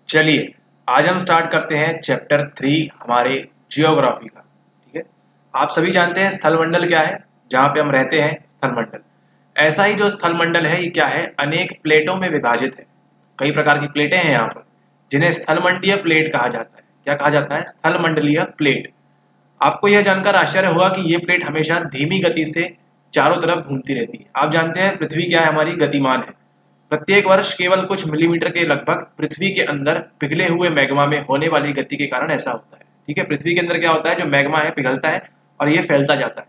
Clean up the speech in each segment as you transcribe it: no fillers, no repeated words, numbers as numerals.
चलिए आज हम स्टार्ट करते हैं चैप्टर 3 हमारे जियोग्राफी का। ठीक है, आप सभी जानते हैं स्थलमंडल क्या है, जहाँ पे हम रहते हैं स्थलमंडल। ऐसा ही जो स्थलमंडल है ये क्या है, अनेक प्लेटों में विभाजित है। कई प्रकार की प्लेटें हैं यहाँ पर, जिन्हें स्थलमंडलीय प्लेट कहा जाता है। क्या कहा जाता है? स्थलमंडलीय प्लेट। आपको यह जानकर आश्चर्य होगा कि ये प्लेट हमेशा धीमी गति से चारों तरफ घूमती रहती है। आप जानते हैं पृथ्वी क्या है, हमारी गतिमान है। प्रत्येक वर्ष केवल कुछ मिलीमीटर के लगभग पृथ्वी के अंदर पिघले हुए मैग्मा में होने वाली गति के कारण ऐसा होता है। ठीक है, पृथ्वी के अंदर क्या होता है, जो मैग्मा है पिघलता है और ये फैलता जाता है।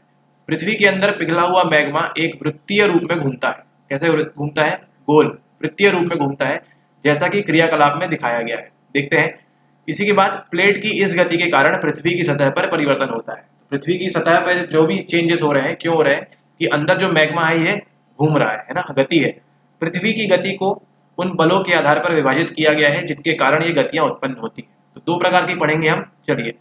पृथ्वी के अंदर पिघला हुआ मैग्मा एक वृत्तीय रूप में घूमता है। कैसे घूमता है? गोल वृत्तीय रूप में घूमता है, जैसा कि क्रियाकलाप में दिखाया गया है। देखते हैं। इसी के बाद प्लेट की इस गति के कारण पृथ्वी की सतह पर परिवर्तन होता है। पृथ्वी की सतह पर जो भी चेंजेस हो रहे हैं, क्यों हो रहे हैं? कि अंदर जो मैग्मा है ये घूम रहा है ना, गति है। पृथ्वी की गति को उन बलों के आधार पर विभाजित किया गया है जिनके कारण ये गतियां उत्पन्न होती हैं। तो दो प्रकार की पढ़ेंगे हम। चलिए,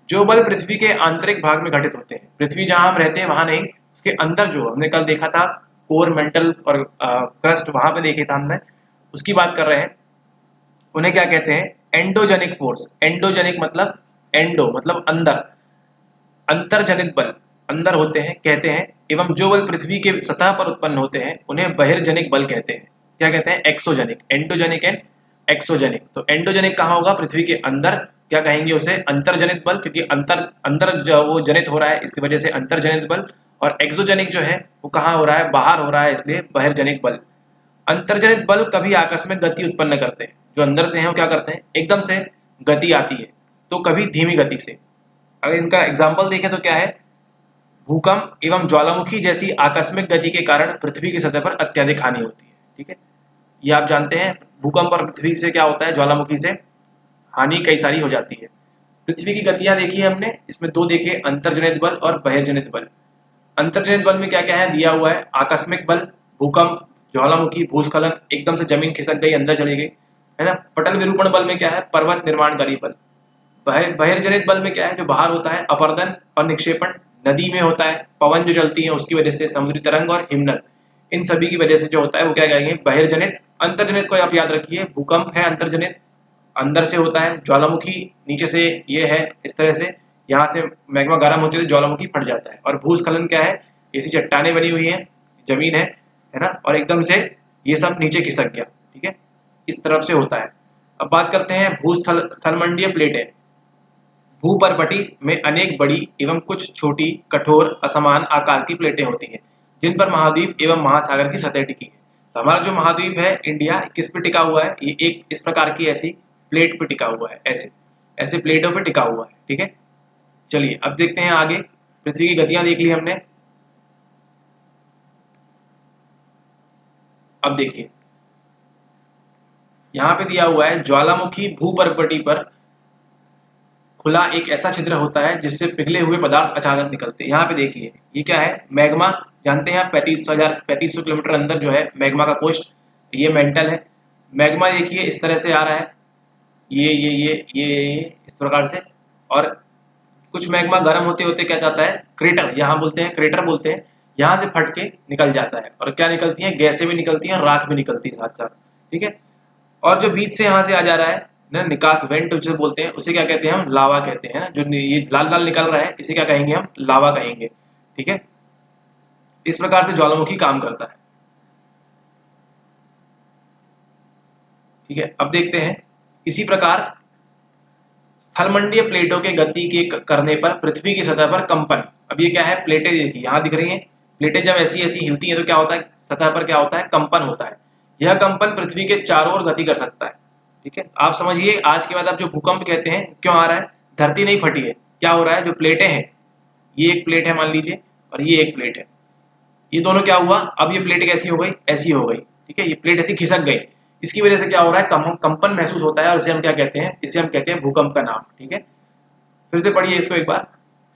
जो बल पृथ्वी के आंतरिक भाग में घटित होते हैं, पृथ्वी जहां हम रहते हैं वहां नहीं, उसके अंदर जो हमने कल देखा था कोर, मेंटल और क्रस्ट, वहां पे देखे था हमने, उसकी बात कर रहे हैं। उन्हें क्या कहते हैं? Endogenic force. एंडोजेनिक मतलब एंडो मतलब अंदर, अंतर्जनित बल अंदर होते हैं कहते हैं। एवं जो बल पृथ्वी के सतह पर उत्पन्न होते हैं उन्हें बहिर्जनिक बल कहते हैं। क्या कहते हैं? एक्सोजेनिक। Endogenic and exogenic. तो एंडोजेनिक कहाँ होगा? पृथ्वी के अंदर। क्या कहेंगे उसे? अंतर्जनित बल, क्योंकि अंदर जो वो जनित हो रहा है इसकी वजह से अंतर्जनित बल। और एक्सोजेनिक जो है वो कहाँ हो रहा है? बाहर हो रहा है, इसलिए बहिर्जनिक बल। अंतर्जनित बल कभी आकस्मिक गति उत्पन्न करते हैं। जो अंदर से है वो क्या करते हैं? एकदम से गति आती है, तो कभी धीमी गति से। अगर इनका एग्जाम्पल देखें तो क्या है? भूकंप एवं ज्वालामुखी जैसी आकस्मिक गति के कारण पृथ्वी की सतह पर अत्यधिक हानि होती है। ठीक है, ये आप जानते हैं। भूकंप और पृथ्वी से क्या होता है? ज्वालामुखी से हानि कई सारी हो जाती है। पृथ्वी की गतियां देखी है हमने, इसमें दो देखे, अंतर्जनित बल और बहिर्जनित बल। अंतर्जनित बल में क्या क्या है दिया हुआ है? आकस्मिक बल, भूकंप, ज्वालामुखी, भूस्खलन, एकदम से जमीन खिसक गई, अंदर चली गई, है ना। पटल विरूपण बल में क्या है? पर्वत निर्माणकारी बल। बहिर्जनित बल में क्या है? जो बाहर होता है, अपरदन और निक्षेपण। नदी में होता है, पवन जो चलती है उसकी वजह से, समुद्री तरंग और हिमनद, इन सभी की वजह से जो होता है वो क्या कहेंगे? बहिर्जनित। अंतर्जनित को आप याद रखिए, भूकंप है अंतर्जनित, अंदर से होता है। ज्वालामुखी नीचे से ये है, इस तरह से यहाँ से मैग्मा गर्म होती है तो ज्वालामुखी फट जाता है। और भूस्खलन क्या है? ऐसी चट्टानें बनी हुई हैं, जमीन है ना, और एकदम से ये सब नीचे खिसक गया। ठीक है, इस तरफ से होता है। अब बात करते हैं भूस्थल स्थलमंडलीय प्लेटें। भूपर्पटी में अनेक बड़ी एवं कुछ छोटी, कठोर, असमान आकार की प्लेटें होती हैं, जिन पर महाद्वीप एवं महासागर की सतह टिकी है। तो हमारा जो महाद्वीप है इंडिया, किस पे टिका हुआ है? ये एक इस प्रकार की ऐसी प्लेट पे टिका हुआ है, ऐसे ऐसे प्लेटों पे टिका हुआ है। ठीक है, चलिए अब देखते हैं आगे। पृथ्वी की गतियां देख ली हमने। अब देखिए, यहाँ पे दिया हुआ है ज्वालामुखी भूपर्पटी पर खुला एक ऐसा छिद्र होता है जिससे पिघले हुए पदार्थ अचानक निकलते हैं। यहाँ पे देखिए, ये क्या है? मैग्मा। जानते हैं आप 3500 किलोमीटर अंदर जो है मैग्मा का कोष्ठ, ये मेंटल है। मैग्मा देखिए इस तरह से आ रहा है, ये इस प्रकार से। और कुछ मैग्मा गर्म होते होते क्या जाता है? क्रेटर, यहाँ बोलते हैं क्रेटर बोलते हैं, यहाँ से फट के निकल जाता है। और क्या निकलती है? गैसें भी निकलती हैं, राख भी निकलती है साथ साथ। ठीक है, और जो बीच से यहाँ से आ जा रहा है ना, निकास वेंट जिसे बोलते हैं, उसे क्या कहते हैं? हम लावा कहते हैं ना। जो ये लाल लाल निकल रहा है इसे क्या कहेंगे? हम लावा कहेंगे। ठीक है, इस प्रकार से ज्वालामुखी काम करता है। ठीक है, अब देखते हैं इसी प्रकार स्थलमंडलीय प्लेटों के गति के करने पर पृथ्वी की सतह पर कंपन। अब ये क्या है? प्लेटें देखिए यहाँ दिख रही हैं। प्लेटें जब ऐसी ऐसी हिलती हैं तो क्या होता है? सतह पर क्या होता है? कंपन होता है। यह कंपन पृथ्वी के चारों ओर गति कर सकता है। ठीक है, आप समझिए, आज के बाद आप जो भूकंप कहते हैं क्यों आ रहा है? धरती नहीं फटी है, क्या हो रहा है? जो प्लेटें हैं, ये एक प्लेट है मान लीजिए और ये एक प्लेट है, ये दोनों क्या हुआ? अब ये प्लेट कैसी हो गई? ऐसी हो गई। ठीक है, ये प्लेट ऐसी खिसक गई, इसकी वजह से क्या हो रहा है? कंपन महसूस होता है और इसे हम क्या कहते हैं? इसे हम कहते हैं भूकंप का नाम। ठीक है, फिर से पढ़िए इसको एक बार।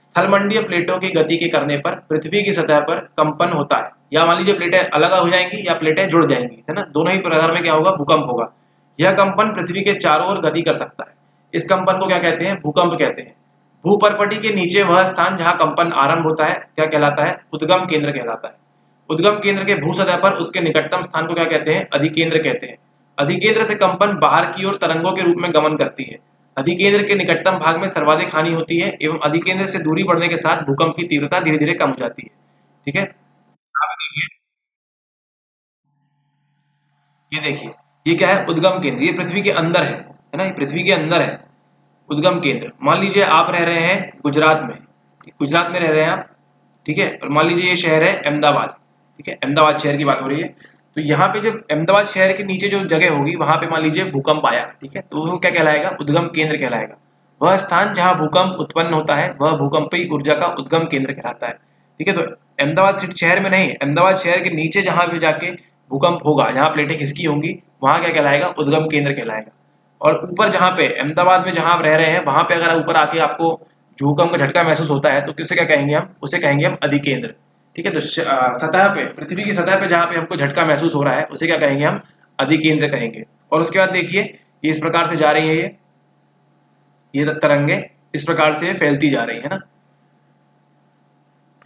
स्थलमंडलीय प्लेटों की गति के करने पर पृथ्वी की सतह पर कंपन होता है। या मान लीजिए प्लेटें अलग हो जाएंगी या प्लेटें जुड़ जाएंगी, है ना, दोनों ही प्रकार में क्या होगा? भूकंप होगा। यह कंपन पृथ्वी के चारों ओर गति कर सकता है। इस कंपन को क्या कहते हैं? भूकंप कहते हैं। भूपर्पटी के नीचे वह स्थान जहां कंपन आरंभ होता है क्या कहलाता है? उद्गम केंद्र कहलाता है। उद्गम केंद्र के भू सतह पर उसके निकटतम स्थान को क्या कहते हैं? अधिकेंद्र कहते हैं। अधिकेंद्र से कंपन बाहर की ओर तरंगों के रूप में गमन करती है। अधिकेंद्र के निकटतम भाग में सर्वाधिक हानि होती है एवं अधिकेंद्र से दूरी बढ़ने के साथ भूकंप की तीव्रता धीरे धीरे कम हो जाती है। ठीक है, ये देखिए, ये क्या है, उद्गम केंद्र, ये पृथ्वी के अंदर है ना, ये पृथ्वी के अंदर है उद्गम केंद्र। मान लीजिए आप रह रहे हैं गुजरात में, गुजरात में रह रहे हैं आप, ठीक है, और मान लीजिए ये शहर है अहमदाबाद, ठीक है, अहमदाबाद शहर की बात हो रही है। तो यहाँ पे जो अहमदाबाद शहर के नीचे जो जगह होगी वहां पे मान लीजिए भूकंप आया, ठीक है, तो वो क्या कहलाएगा, उद्गम केंद्र कहलाएगा। वह स्थान जहाँ भूकंप उत्पन्न होता है वह भूकंपीय ऊर्जा का उद्गम केंद्र कहलाता है। ठीक है, तो अहमदाबाद सिटी शहर में नहीं, अहमदाबाद शहर के नीचे जहाँ पे जाके भूकंप होगा, जहाँ प्लेटें खिसकी होंगी, वहां क्या कहलाएगा, उद्गम केंद्र कहलाएगा। और ऊपर जहाँ पे अहमदाबाद में जहाँ आप रह रहे हैं वहां पे अगर ऊपर आके आपको भूकंप का झटका महसूस होता है तो किसे क्या कहेंगे हम, उसे कहेंगे हम अधिकेंद्र। ठीक है, तो सतह पे, पृथ्वी की सतह पे जहाँ पे हमको झटका महसूस हो रहा है उसे क्या कहेंगे हम, अधिकेंद्र कहेंगे। और उसके बाद देखिए ये इस प्रकार से जा रही है, ये तरंगे इस प्रकार से फैलती जा रही है ना,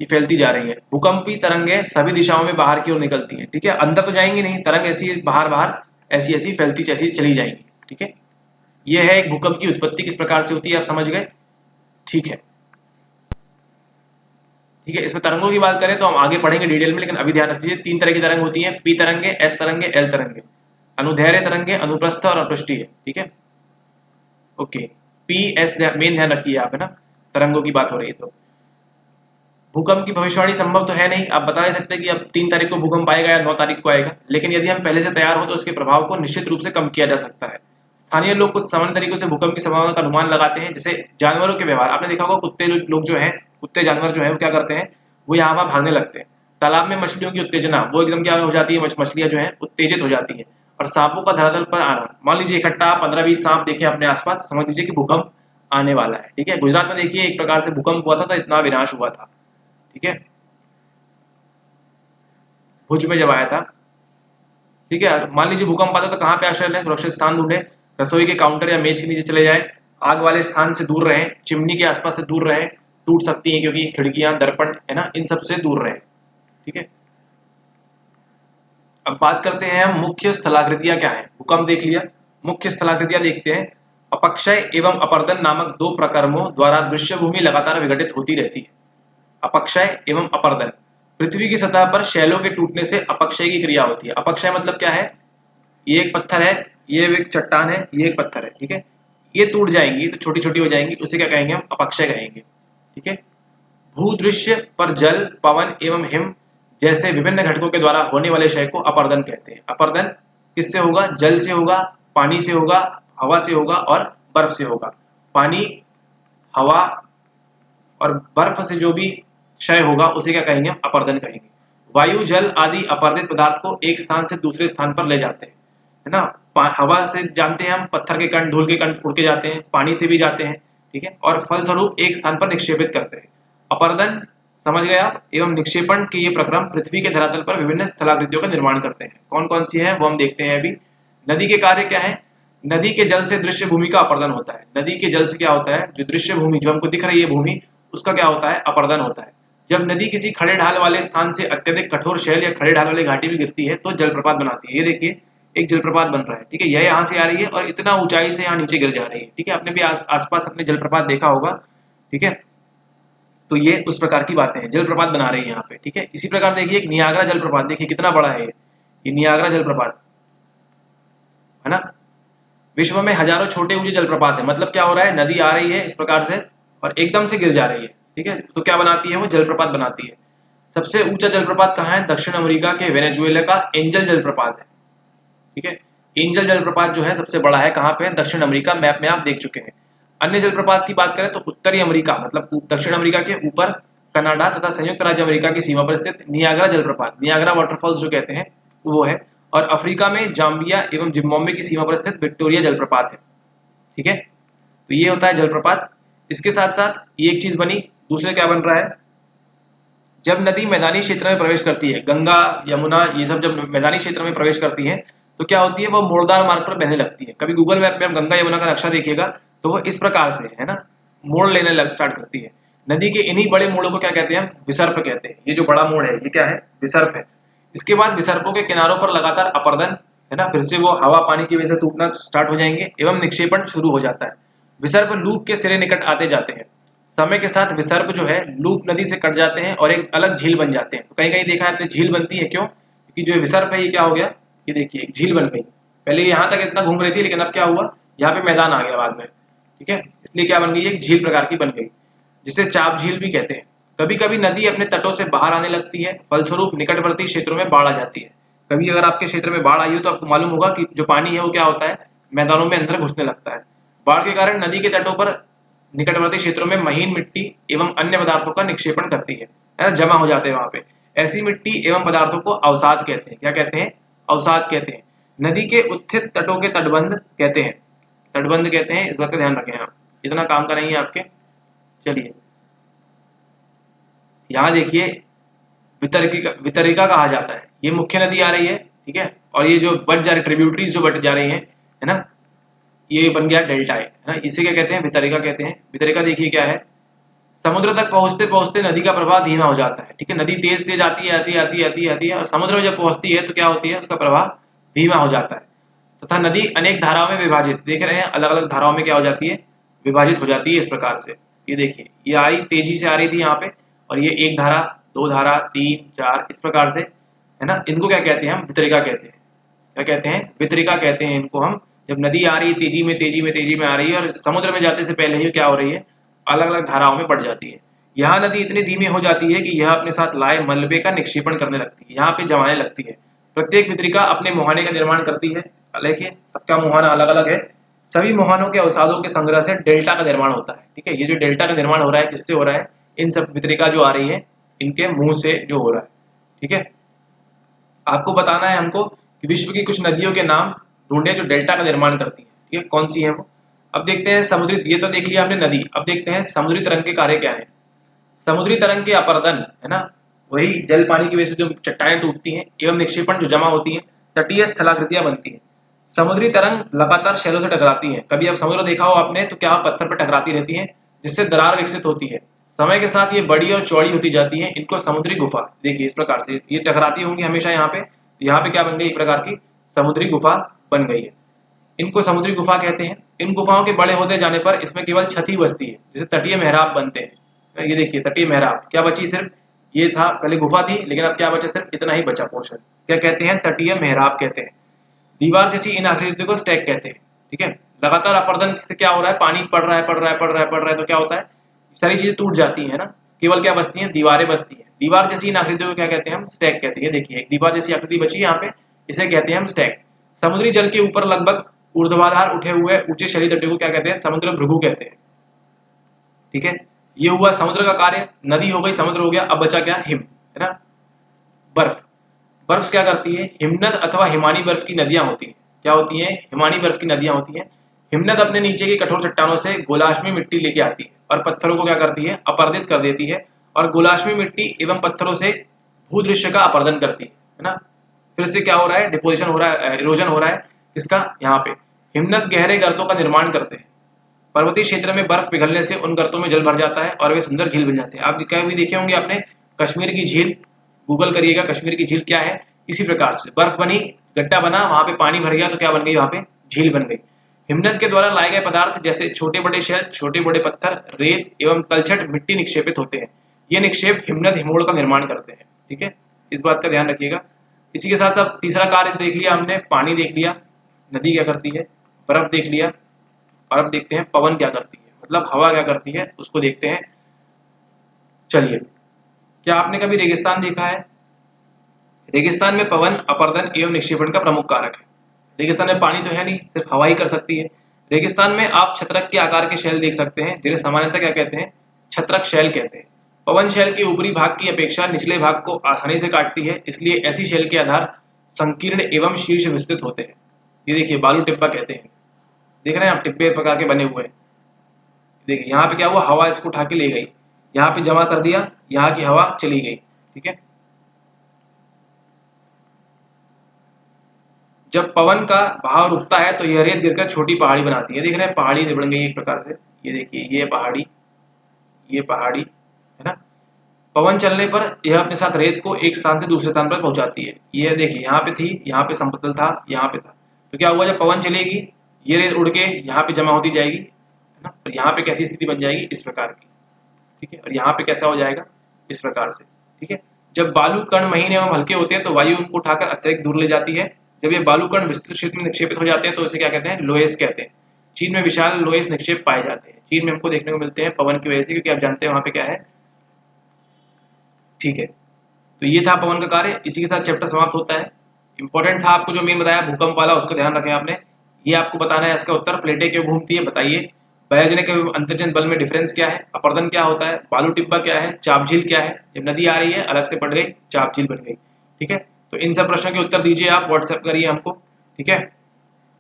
ये फैलती जा रही है। भूकंपी तरंगे सभी दिशाओं में बाहर की ओर निकलती हैं। ठीक है, अंदर तो जाएंगी नहीं, तरंग ऐसी बाहर बाहर ऐसी ऐसी फैलती ऐसी चली जाएंगी। ठीक है, ये है एक भूकंप की उत्पत्ति किस प्रकार से होती है, आप समझ गए। ठीक है, ठीक है, इसमें तरंगों की बात करें तो हम आगे पढ़ेंगे डिटेल में, लेकिन अभी ध्यान रखिए 3 तरह की तरंग होती हैं, पी तरंगे, एस तरंगे, एल तरंगे, अनुदैर्घ्य तरंगे, अनुप्रस्थ और अपृष्ठीय। ठीक है, ओके, पी एस मेन ध्यान रखिए आप, है ना, तरंगों की बात हो रही है। तो भूकंप की भविष्यवाणी संभव तो है नहीं, आप बता नहीं सकते कि अब 3 तारीख को भूकंप आएगा या 9 तारीख को आएगा, लेकिन यदि हम पहले से तैयार हो तो उसके प्रभाव को निश्चित रूप से कम किया जा सकता है। स्थानीय लोग कुछ सामान्य तरीकों से भूकंप की संभावना का अनुमान लगाते हैं, जैसे जानवरों के व्यवहार। आपने देखा होगा कुत्ते लोग जो हैं, कुत्ते जानवर जो है वो क्या करते हैं, वो यहाँ वहाँ भागने लगते हैं। तालाब में मछलियों की उत्तेजना, वो एकदम क्या हो जाती है, मछलियां जो है उत्तेजित हो जाती है। और सांपों का धरातल पर आना, मान लीजिए इकट्ठा 15-20 सांप देखे अपने आसपास, समझ लीजिए कि भूकंप आने वाला है। ठीक है, गुजरात में देखिए एक प्रकार से भूकंप हुआ था तो इतना विनाश हुआ था। ठीक है, भुज में जब आया था। ठीक है, मान लीजिए भूकंप आता तो कहाँ पे आश्रय लें, सुरक्षित स्थान ढूंढे, रसोई के काउंटर या मेज के नीचे चले जाएं, आग वाले स्थान से दूर रहें, चिमनी के आसपास से दूर रहें, टूट सकती हैं क्योंकि खिड़कियां, दर्पण, है ना, इन सब से दूर रहें। ठीक है, अब बात करते हैं हम मुख्य स्थलाकृतियां क्या है। भूकंप देख लिया, मुख्य स्थलाकृतियां देखते हैं। अपक्षय एवं अपर्दन नामक 2 प्रकर्मों द्वारा दृश्य भूमि लगातार विघटित होती रहती है। अपक्षय एवं अपर्दन, पृथ्वी की सतह पर शैलों के टूटने से अपक्षय की क्रिया होती है। अपक्षय मतलब क्या है, ये एक पत्थर है, ये एक चट्टान है, ये एक पत्थर है, ठीक है, ये टूट जाएंगी तो छोटी छोटी हो जाएंगी, उसे क्या कहेंगे हम, अपक्षय कहेंगे। ठीक है, भूदृश्य पर जल, पवन एवं हिम जैसे विभिन्न घटकों के द्वारा होने वाले क्षय को अपर्दन कहते हैं। अपर्दन किससे होगा, जल से होगा, पानी से होगा, हवा से होगा और बर्फ से होगा। पानी, हवा और बर्फ से जो भी क्षय होगा उसे क्या कहेंगे, हम अपर्दन कहेंगे। वायु, जल आदि अपरदित पदार्थ को एक स्थान से दूसरे स्थान पर ले जाते हैं, है ना। हवा से जानते हैं हम, पत्थर के कण, धूल के कण उड़ के जाते हैं, पानी से भी जाते हैं। ठीक है, और फलस्वरूप एक स्थान पर निक्षेपित करते हैं। अपर्दन समझ गए आप, एवं निक्षेपण के ये प्रक्रम पृथ्वी के धरातल पर विभिन्न स्थलाकृतियों का निर्माण करते हैं। कौन कौन सी है वो हम देखते हैं अभी। नदी के कार्य क्या है, नदी के जल से दृश्य भूमि का अपर्दन होता है। नदी के जल से क्या होता है, जो दृश्य भूमि जो हमको दिख रही है भूमि, उसका क्या होता है, अपर्दन होता है। जब नदी किसी खड़े ढाल वाले स्थान से अत्यधिक कठोर शैल या खड़े ढाल वाली घाटी में गिरती है तो जलप्रपात बनाती है। ये देखिए एक जलप्रपात बन रहा है, ठीक है, यह यहाँ से आ रही है और इतना ऊंचाई से यहाँ नीचे गिर जा रही है। ठीक है, आपने भी आसपास अपने जलप्रपात देखा होगा। ठीक है, तो ये उस प्रकार की बातें हैं, जलप्रपात बना रही है यहाँ पे। ठीक है, इसी प्रकार देखिए एक नियाग्रा जलप्रपात, देखिए कितना बड़ा है ये नियाग्रा जलप्रपात, है ना। विश्व में हजारों छोटे ऊंचे जलप्रपात है। मतलब क्या हो रहा है, नदी आ रही है इस प्रकार से और एकदम से गिर जा रही है। ठीक है, तो क्या बनाती है, वो जलप्रपात बनाती है। सबसे ऊंचा जलप्रपात कहाँ है, दक्षिण अमेरिका के वेनेजुएला का एंजल जलप्रपात है। ठीक है, एंजल जलप्रपात जो है सबसे बड़ा है, कहाँ पे है, दक्षिण अमेरिका, मैप में आप देख चुके हैं। अन्य जलप्रपात की बात करें तो उत्तरी अमेरिका, मतलब दक्षिण अमेरिका के ऊपर कनाडा तथा संयुक्त राज्य अमेरिका की सीमा पर स्थित नियाग्रा जलप्रपात, नियाग्रा वाटरफॉल्स जो कहते हैं वो है। और अफ्रीका में जाम्बिया एवं जिम्बाब्वे की सीमा पर स्थित विक्टोरिया जलप्रपात है। ठीक है, तो ये होता है जलप्रपात। इसके साथ साथ ये एक चीज बनी, दूसरे क्या बन रहा है, जब नदी मैदानी क्षेत्र में प्रवेश करती है, गंगा, यमुना, ये सब जब मैदानी क्षेत्र में प्रवेश करती है तो क्या होती है, वो मोड़दार मार्ग पर बहने लगती है। कभी गूगल मैप में आप गंगा यमुना का नक्शा देखिएगा तो वो इस प्रकार से है ना, मोड़ लेने लग स्टार्ट करती है। नदी के इन्हीं बड़े मोड़ों को क्या कहते हैं, विसर्प कहते हैं। ये जो बड़ा मोड़ है ये क्या है, विसर्प है। इसके बाद विसर्पों के किनारों पर लगातार अपर्दन है ना, फिर से वो हवा पानी की वजह से टूटना स्टार्ट हो जाएंगे एवं निक्षेपण शुरू हो जाता है। विसर्प लूप के सिरे निकट आते जाते हैं। समय के साथ विसर्प जो है लूप नदी से कट जाते हैं और एक अलग झील बन जाते हैं। तो कहीं कहीं देखा है आपने झील बनती है, क्यों? क्योंकि जो विसर्प है ये क्या हो गया, ये देखिए एक झील बन गई। पहले यहाँ तक इतना घूम रही थी, लेकिन अब क्या हुआ, यहाँ पे मैदान आ गया बाद में, ठीक है, इसलिए क्या बन गई, एक झील प्रकार की बन गई, जिसे चाप झील भी कहते हैं। कभी कभी नदी अपने तटों से बाहर आने लगती है, फलस्वरूप निकटवर्ती क्षेत्रों में बाढ़ आ जाती है। कभी अगर आपके क्षेत्र में बाढ़ आई हो तो आपको मालूम होगा कि जो पानी है वो क्या होता है, मैदानों में अंदर घुसने लगता है। बाढ़ के कारण नदी के तटों पर निकटवर्ती क्षेत्रों में महीन मिट्टी एवं अन्य पदार्थों का निक्षेपण करती है ना, जमा हो जाते हैं वहां पे। ऐसी मिट्टी एवं पदार्थों को अवसाद कहते हैं। क्या कहते हैं? अवसाद कहते हैं। नदी के उत्थित तटों के तटबंध कहते हैं। तटबंध कहते हैं, इस बात का ध्यान रखें आप, इतना काम करेंगे आपके। चलिए यहाँ देखिए, वितरिका कहा जाता है, ये मुख्य नदी आ रही है, ठीक है, और ये जो बट जा रही ट्रिब्यूटरीज जो बट जा रही है ना, ये बन गया डेल्टा है ना, इसे क्या कहते हैं, वितरिका कहते हैं। वितरिका देखिए क्या है, समुद्र तक पहुंचते पहुंचते नदी का प्रवाह धीमा हो जाता है, ठीक है, नदी तेज तेज आती है आती है आती है आती है आती है और समुद्र में जब पहुंचती है तो क्या होती है, उसका प्रवाह धीमा हो जाता है तथा नदी अनेक धाराओं में विभाजित, देख रहे हैं, अलग अलग धाराओं में क्या हो जाती है, विभाजित हो जाती है इस प्रकार से। ये देखिए, ये आई तेजी से आ रही थी यहाँ पे, और ये एक धारा, दो धारा, तीन, चार, इस प्रकार से, है ना, इनको क्या कहते हैं हम, वितरिका कहते हैं। क्या कहते हैं? वितरिका कहते हैं इनको हम। जब नदी आ रही है तेजी में तेजी में तेजी में आ रही है और समुद्र में जाते से पहले ही क्या हो रही है, अलग अलग धाराओं में बढ़ जाती है। यहाँ नदी इतनी धीमी हो जाती है कि यह अपने साथ लाए मलबे का निक्षेपण करने लगती है, यहाँ पे जमाने लगती है। प्रत्येक वितरिका अपने मुहाने का निर्माण करती है। देखिए सबका मुहाना अलग अलग है। सभी मुहानों के अवसादों के संग्रह से डेल्टा का निर्माण होता है, ठीक है। ये जो डेल्टा का निर्माण हो रहा है किससे हो रहा है, इन सब वितरिका जो आ रही है इनके मुंह से जो हो रहा है, ठीक है। आपको बताना है हमको कि विश्व की कुछ नदियों के नाम ढूंढे जो डेल्टा का निर्माण करती है, ठीक है, कौन सी है वो। अब देखते हैं समुद्री, ये तो देख लिया आपने नदी, अब देखते हैं समुद्री तरंग के कार्य क्या है। समुद्री तरंग के अपर्दन, है ना, वही जल पानी की वजह से जो चट्टानें टूटती हैं एवं निक्षेपण जो जमा होती हैं, तटीय स्थलाकृतियां बनती हैं। समुद्री तरंग लगातार शैलों से टकराती हैं। कभी अब समुद्र देखा हो आपने तो क्या पत्थर पर टकराती रहती हैं, जिससे दरार विकसित होती है। समय के साथ ये बड़ी और चौड़ी होती जाती है। इनको समुद्री गुफा, देखिए इस प्रकार से ये टकराती होंगी हमेशा यहाँ पे क्या बन गई, एक प्रकार की समुद्री गुफा बन गई है। इनको समुद्री गुफा कहते हैं। इन गुफाओं के बड़े होते जाने पर इसमें केवल छत ही बचती है, जैसे तटीय मेहराब बनते हैं। ये देखिए तटीय मेहराब क्या बची, सिर्फ ये था, पहले गुफा थी लेकिन अब क्या बचा, सिर्फ इतना ही बचा पोर्शन। क्या कहते हैं? तटीय मेहराब कहते हैं। दीवार जैसी इन आकृतियों को स्टैक कहते हैं, ठीक है। लगातार अपर्दन से क्या हो रहा है, पानी पड़ रहा है पड़ रहा है पड़ रहा है पड़ रहा है, तो क्या होता है, सारी चीजें टूट जाती है ना, केवल क्या बचती है, दीवारें बचती है। दीवार जैसी इन आकृतियों को क्या कहते हैं हम, स्टैक कहते हैं। देखिए एक दीवार जैसी आकृति बची है यहाँ पे, इसे कहते हैं हम स्टैक। समुद्री जल के ऊपर लगभग ऊर्ध्वाधर उठे हुए ऊंचे शरीर तटों को क्या कहते हैं, समुद्र भृगु कहते हैं, ठीक है। ये हुआ समुद्र का कार्य। नदी हो गई, समुद्र हो गया, अब बचा क्या, हिम, है ना, बर्फ। बर्फ क्या करती है, हिमनद अथवा हिमानी बर्फ की नदियां होती हैं। क्या होती हैं, हिमानी बर्फ की नदियां होती हैं। हिमनद अपने नीचे की कठोर चट्टानों से गोलाश्मी मिट्टी लेके आती है और पत्थरों को क्या करती है, अपरदित कर देती है, और गोलाश्मी मिट्टी एवं पत्थरों से भूदृश्य का अपरदन करती है ना। फिर से क्या हो रहा है, डिपोजिशन हो रहा है, इरोजन हो रहा है, इसका यहाँ पे। हिमनद गहरे गर्तों का निर्माण करते हैं। पर्वतीय क्षेत्र में बर्फ पिघलने से उन गर्तों में जल भर जाता है और वे सुंदर झील बन जाते हैं। आप कभी देखे होंगे आपने कश्मीर की झील, गूगल करिएगा कश्मीर की झील क्या है। इसी प्रकार से बर्फ बनी, गड्ढा बना, वहां पे पानी भर गया तो क्या बन गई, वहां पे झील बन गई। हिमनद के द्वारा लाए गए पदार्थ जैसे छोटे बड़े शहर, छोटे बड़े पत्थर, रेत एवं तलछट मिट्टी निक्षेपित होते हैं। ये निक्षेप हिमनद हिमोड़ का निर्माण करते हैं, ठीक है, इस बात का ध्यान रखिएगा। इसी के साथ साथ तीसरा कार्य देख लिया हमने, पानी देख लिया, नदी क्या करती है, बर्फ देख लिया, और अब देखते हैं पवन क्या करती है, मतलब हवा क्या करती है, उसको देखते हैं। चलिए, क्या आपने कभी रेगिस्तान देखा है? रेगिस्तान में पवन अपर्दन एवं निक्षेपण का प्रमुख कारक है। रेगिस्तान में पानी तो है नहीं, सिर्फ हवा ही कर सकती है। रेगिस्तान में आप छत्रक के आकार के शैल देख सकते हैं, जिन्हें सामान्यतः क्या कहते हैं, छत्रक शैल कहते हैं। पवन शैल के ऊपरी भाग की अपेक्षा निचले भाग को आसानी से काटती है, इसलिए ऐसी शैल के आधार संकीर्ण एवं शीर्ष विस्तृत होते हैं। ये देखिए बालू टिब्बा कहते हैं, देख रहे हैं आप, टिब्बे प्रकार के बने हुए हैं। देखिए यहाँ पे क्या हुआ, हवा इसको उठा के ले गई, यहाँ पे जमा कर दिया, यहाँ की हवा चली गई, ठीक है। जब पवन का बहाव रुकता है तो यह रेत गिरकर छोटी पहाड़ी बनाती है। देख रहे हैं पहाड़ी बन गई एक प्रकार से। ये देखिए ये पहाड़ी, है ना, पवन चलने पर यह अपने साथ रेत को एक स्थान से दूसरे स्थान पर पहुंचाती है। ये देखिए यहाँ पे थी, यहाँ पे समतल था, यहाँ पे था, तो क्या हुआ जब पवन चलेगी ये रेत उड़ के यहाँ पे जमा होती जाएगी, है ना। और यहाँ पे कैसी स्थिति बन जाएगी, इस प्रकार की, ठीक है। और यहाँ पे कैसा हो जाएगा, इस प्रकार से, ठीक है। जब बालू कण महीन एवं हल्के होते हैं तो वायु उनको उठाकर अत्यधिक दूर ले जाती है। जब ये बालू कण विस्तृत क्षेत्र में निक्षेपित हो जाते हैं तो इसे क्या कहते हैं, लोएस कहते हैं। चीन में विशाल लोएस निक्षेप पाए जाते हैं। चीन में हमको देखने को मिलते हैं पवन की वजह से, क्योंकि आप जानते हैं वहां पे क्या है, ठीक है। तो ये था पवन का कार्य, इसी के साथ चैप्टर समाप्त होता है। इंपॉर्टेंट था आपको जो मेन बताया भूकंप वाला, उसको ध्यान रखें आपने। ये आपको बताना है इसका उत्तर, प्लेटें क्यों घूमती है बताइए, भयाजनिक एवं अंतर्जन बल में डिफरेंस क्या है, अपरदन क्या होता है, बालू टिब्बा क्या है, चाप झील क्या है, जब नदी आ रही है अलग से पड़ गई चाप झील बन गई, ठीक है। तो इन सब प्रश्नों के उत्तर दीजिए आप, व्हाट्सएप करिए हमको, ठीक है।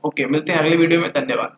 ओके, मिलते हैं अगले वीडियो में, धन्यवाद।